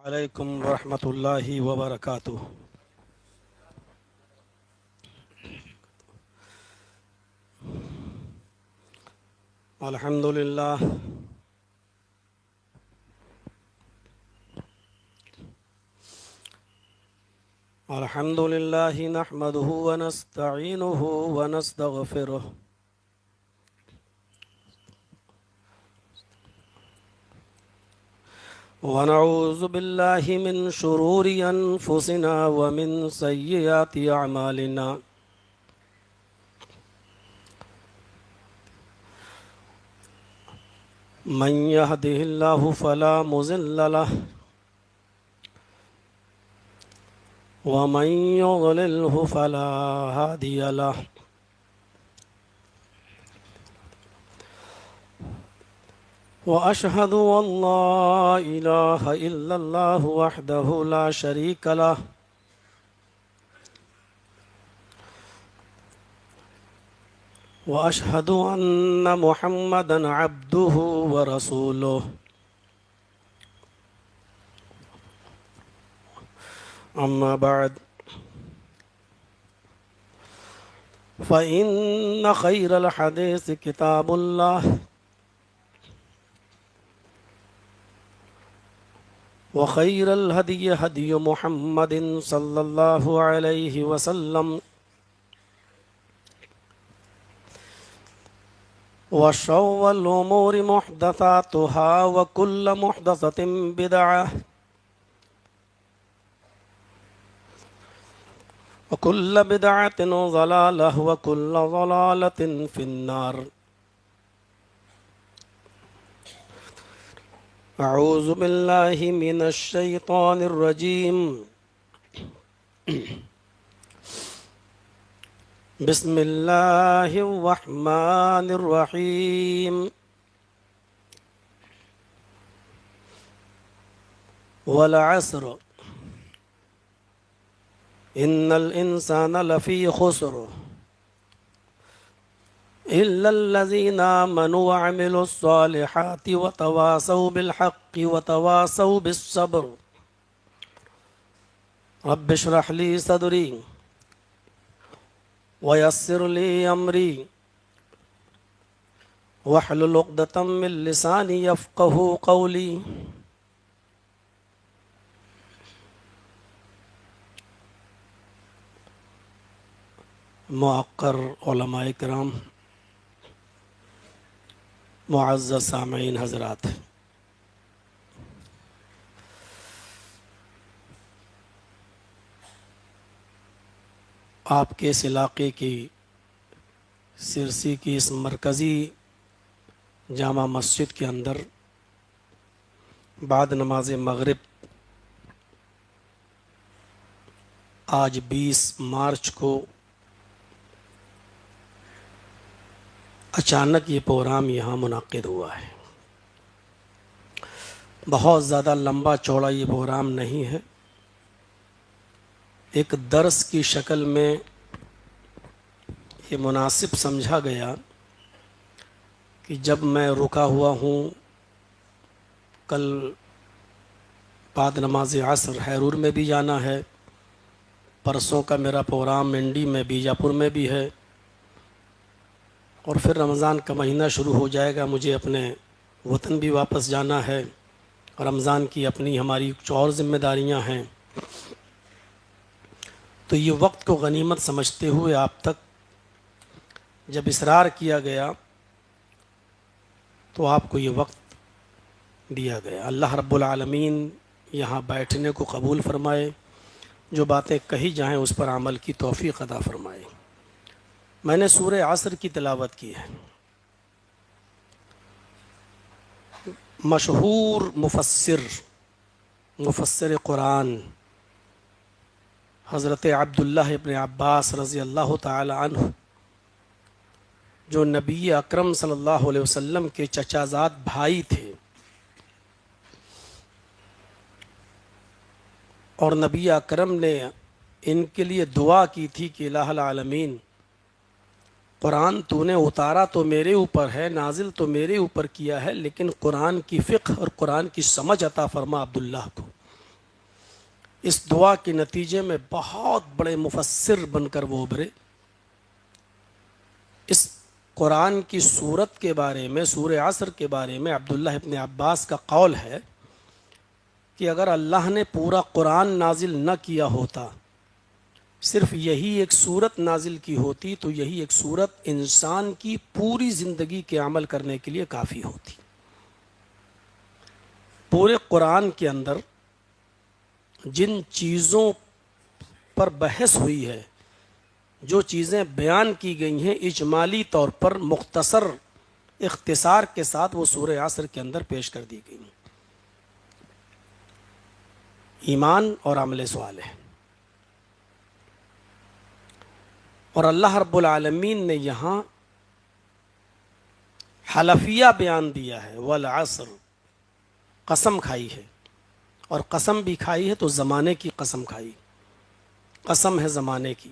علیکم ورحمۃ اللہ وبرکاتہ۔ الحمد للہ الحمد للہ نحمده ونستعینه ونستغفره ونعوذ باللہ من شرور انفسنا ومن سیئات اعمالنا من يهده الله فلا مضل له ومن يضلله فلا هادي له وأشهد أن لا إله إلا الله وحده لا شريك له وأشهد أن محمدا عبده ورسوله أما بعد فإن خير الحديث كتاب الله وخير الهدي هدي محمد صلى الله عليه وسلم وشر الأمور محدثاتها وكل محدثة بدعة وكل بدعة ضلالة وكل ضلالة في النار۔ اعوذ باللہ من الشیطان الرجیم، بسم اللہ الرحمن الرحیم۔ والعصر ان الانسان لفی خسر إلا الذين آمنوا وعملوا الصالحات وتواصوا بالحق وتواصوا بالصبر۔ رب اشرح لي صدري ويسر لي أمري واحلل عقدة من لساني يفقهوا قولي۔ معقر علماء کرام، معزز سامعین حضرات، آپ کے اس علاقے کی سرسی کی اس مرکزی جامع مسجد کے اندر بعد نماز مغرب آج 20 مارچ کو اچانک یہ پروگرام یہاں منعقد ہوا ہے۔ بہت زیادہ لمبا چوڑا یہ پروگرام نہیں ہے، ایک درس کی شکل میں یہ مناسب سمجھا گیا کہ جب میں رکا ہوا ہوں، کل بعد نماز عصر حیرور میں بھی جانا ہے، پرسوں کا میرا پروگرام منڈی میں بیجاپور میں بھی ہے، اور پھر رمضان کا مہینہ شروع ہو جائے گا، مجھے اپنے وطن بھی واپس جانا ہے، اور رمضان کی اپنی ہماری کچھ اور ذمہ داریاں ہیں۔ تو یہ وقت کو غنیمت سمجھتے ہوئے آپ تک جب اصرار کیا گیا تو آپ کو یہ وقت دیا گیا۔ اللہ رب العالمین یہاں بیٹھنے کو قبول فرمائے، جو باتیں کہی جائیں اس پر عمل کی توفیق عطا فرمائے۔ میں نے سورہ عصر کی تلاوت کی ہے۔ مشہور مفسر قرآن حضرت عبداللہ ابن عباس رضی اللہ تعالی عنہ، جو نبی اکرم صلی اللہ علیہ وسلم کے چچا زاد بھائی تھے، اور نبی اکرم نے ان کے لیے دعا کی تھی کہ الہ العالمین، قرآن تو نے اتارا تو میرے اوپر ہے، نازل تو میرے اوپر کیا ہے، لیکن قرآن کی فقہ اور قرآن کی سمجھ عطا فرما عبداللہ کو۔ اس دعا کے نتیجے میں بہت بڑے مفسر بن کر وہ ابھرے۔ اس قرآن کی سورت کے بارے میں، سورہ عصر کے بارے میں عبداللہ ابن عباس کا قول ہے کہ اگر اللہ نے پورا قرآن نازل نہ کیا ہوتا، صرف یہی ایک سورت نازل کی ہوتی، تو یہی ایک سورت انسان کی پوری زندگی کے عمل کرنے کے لیے کافی ہوتی۔ پورے قرآن کے اندر جن چیزوں پر بحث ہوئی ہے، جو چیزیں بیان کی گئی ہیں، اجمالی طور پر مختصر اختصار کے ساتھ وہ سورہ عصر کے اندر پیش کر دی گئی ہیں۔ ایمان اور عمل صالح، اور اللہ رب العالمین نے یہاں حلفیہ بیان دیا ہے، والعصر، قسم کھائی ہے، اور قسم بھی کھائی ہے تو زمانے کی قسم کھائی، قسم ہے زمانے کی۔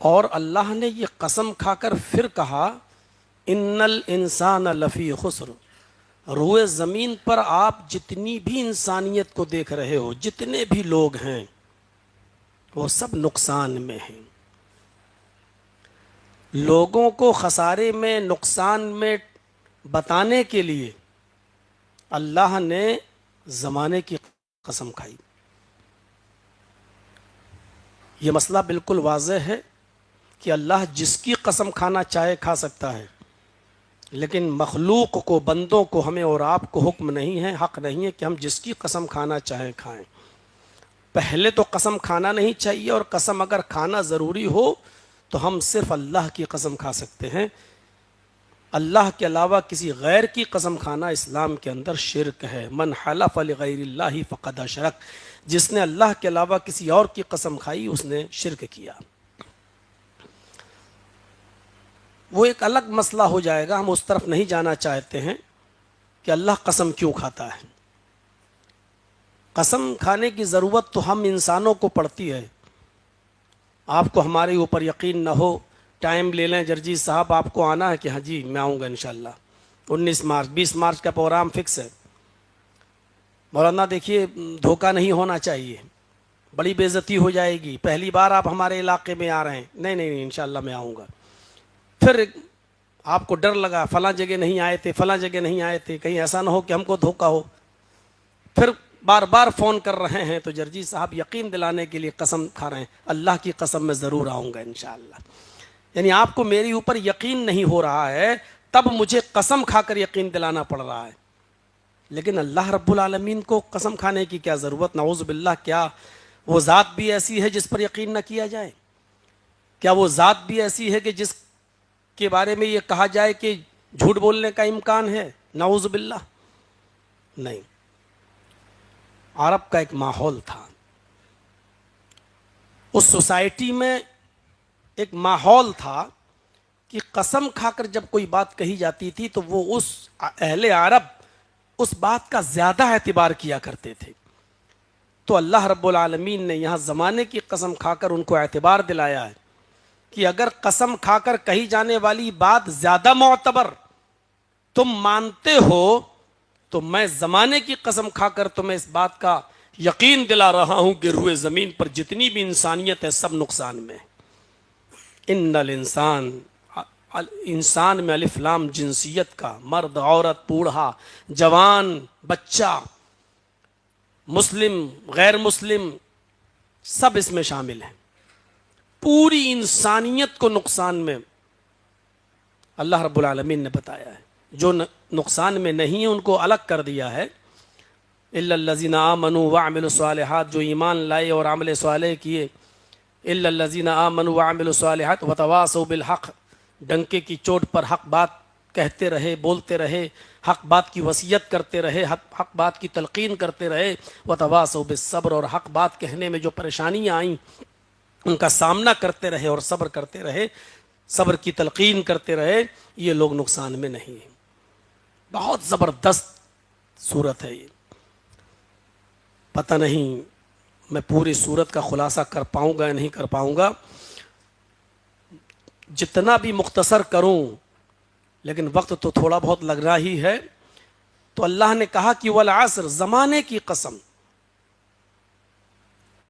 اور اللہ نے یہ قسم کھا کر پھر کہا ان الانسان لفی خسر، روئے زمین پر آپ جتنی بھی انسانیت کو دیکھ رہے ہو، جتنے بھی لوگ ہیں، وہ سب نقصان میں ہیں۔ لوگوں کو خسارے میں، نقصان میں بتانے کے لیے اللہ نے زمانے کی قسم کھائی۔ یہ مسئلہ بالکل واضح ہے کہ اللہ جس کی قسم کھانا چاہے کھا سکتا ہے، لیکن مخلوق کو، بندوں کو، ہمیں اور آپ کو حکم نہیں ہے، حق نہیں ہے کہ ہم جس کی قسم کھانا چاہیں کھائیں۔ پہلے تو قسم کھانا نہیں چاہیے، اور قسم اگر کھانا ضروری ہو تو ہم صرف اللہ کی قسم کھا سکتے ہیں۔ اللہ کے علاوہ کسی غیر کی قسم کھانا اسلام کے اندر شرک ہے۔ من حلف لغیر اللہ فقد اشرک، جس نے اللہ کے علاوہ کسی اور کی قسم کھائی اس نے شرک کیا۔ وہ ایک الگ مسئلہ ہو جائے گا، ہم اس طرف نہیں جانا چاہتے ہیں کہ اللہ قسم کیوں کھاتا ہے۔ قسم کھانے کی ضرورت تو ہم انسانوں کو پڑتی ہے۔ آپ کو ہمارے اوپر یقین نہ ہو، ٹائم لے لیں، جرجی صاحب آپ کو آنا ہے کہ ہاں جی میں آؤں گا انشاءاللہ 19 مارچ 20 مارچ کا پروگرام فکس ہے۔ مولانا دیکھیے دھوکہ نہیں ہونا چاہیے، بڑی بے عزتی ہو جائے گی، پہلی بار آپ ہمارے علاقے میں آ رہے ہیں، نہیں نہیں نہیں انشاءاللہ میں آؤں گا۔ پھر آپ کو ڈر لگا فلاں جگہ نہیں آئے تھے، فلاں جگہ نہیں آئے تھے، کہیں ایسا نہ ہو کہ ہم کو دھوکہ ہو، پھر بار بار فون کر رہے ہیں، تو جرجی صاحب یقین دلانے کے لیے قسم کھا رہے ہیں، اللہ کی قسم میں ضرور آؤں گا انشاءاللہ۔ یعنی آپ کو میری اوپر یقین نہیں ہو رہا ہے، تب مجھے قسم کھا کر یقین دلانا پڑ رہا ہے، لیکن اللہ رب العالمین کو قسم کھانے کی کیا ضرورت؟ نعوذ باللہ، کیا وہ ذات بھی ایسی ہے جس پر یقین نہ کیا جائے؟ کیا وہ ذات بھی ایسی ہے کہ جس کے بارے میں یہ کہا جائے کہ جھوٹ بولنے کا امکان ہے؟ نعوذ باللہ، نہیں۔ عرب کا ایک ماحول تھا، اس سوسائٹی میں ایک ماحول تھا کہ قسم کھا کر جب کوئی بات کہی جاتی تھی تو وہ اس اہل عرب اس بات کا زیادہ اعتبار کیا کرتے تھے۔ تو اللہ رب العالمین نے یہاں زمانے کی قسم کھا کر ان کو اعتبار دلایا ہے کہ اگر قسم کھا کر کہی جانے والی بات زیادہ معتبر تم مانتے ہو تو میں زمانے کی قسم کھا کر تمہیں اس بات کا یقین دلا رہا ہوں کہ روئے زمین پر جتنی بھی انسانیت ہے سب نقصان میں ہے۔ ان الانسان، انسان میں الف لام جنسیت کا، مرد، عورت، بوڑھا، جوان، بچہ، مسلم، غیر مسلم، سب اس میں شامل ہیں۔ پوری انسانیت کو نقصان میں اللہ رب العالمین نے بتایا ہے۔ جو نقصان میں نہیں ہے ان کو الگ کر دیا ہے، الا الذین آمنوا وعملوا الصالحات، جو ایمان لائے اور عمل صالح کیے، الا الذین آمنوا وعملوا الصالحات وتواصوا بالحق، ڈنکے کی چوٹ پر حق بات کہتے رہے، بولتے رہے، حق بات کی وصیت کرتے رہے، حق بات کی تلقین کرتے رہے، وتواصوا بالصبر، اور حق بات کہنے میں جو پریشانیاں آئیں ان کا سامنا کرتے رہے اور صبر کرتے رہے، صبر کی تلقین کرتے رہے، یہ لوگ نقصان میں نہیں ہیں۔ بہت زبردست صورت ہے یہ، پتہ نہیں میں پوری صورت کا خلاصہ کر پاؤں گا یا نہیں کر پاؤں گا، جتنا بھی مختصر کروں لیکن وقت تو تھوڑا بہت لگ رہا ہی ہے۔ تو اللہ نے کہا کہ والعصر، زمانے کی قسم،